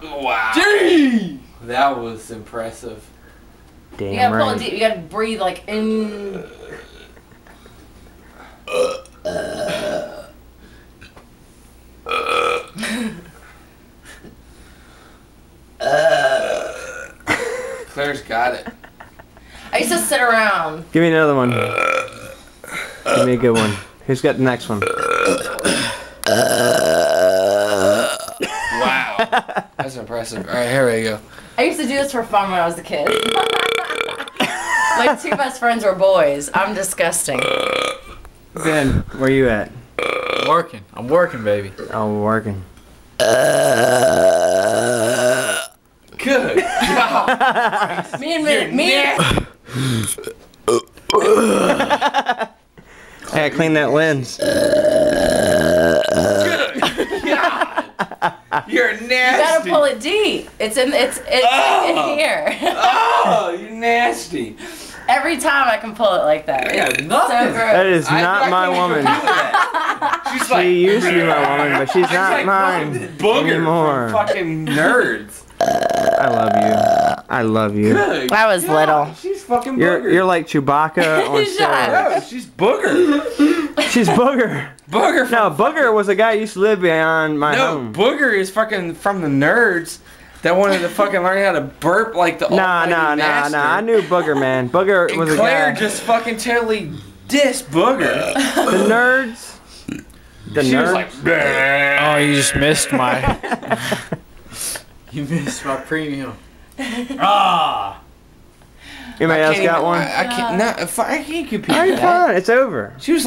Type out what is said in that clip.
Wow. Gee! That was impressive. Damn You gotta pull right. it deep. You gotta breathe like in. Claire's got it. I used to sit around. Give me another one. Give me a good one. Who's got the next one? Wow. That's impressive. Alright, here we go. I used to do this for fun when I was a kid. My two best friends were boys. I'm disgusting. Ben, where you at? I'm working, baby. Oh, working. Good God. Hey, I cleaned that lens. Good God. You're nasty. You gotta pull it deep. It's in in here. Oh, you're nasty. Every time I can pull it like that. Yeah, It's nothing. so gross. That is not my can't even woman. do that. She's like, She used to be my woman, but she's she's not like mine fucking booger anymore. from fucking nerds. I love you. I love you. Good I was God, little. She's fucking booger. You're like Chewbacca on Shut up. steroids. No, she's booger. She's Booger. Booger. No, Booger was a guy who used to live behind my No, home. Booger is fucking from the nerds that wanted to fucking learn how to burp like the Nah. almighty master. I knew Booger, man. Booger And was a Claire guy. just fucking totally dissed Booger. The nerds. The She was nerds. like, "Bleh." Oh, you just missed my. You missed my premium. Ah! Anybody else can't got even- one? I can't. No, I can't compete. Alright, with that. fine. It's over. She was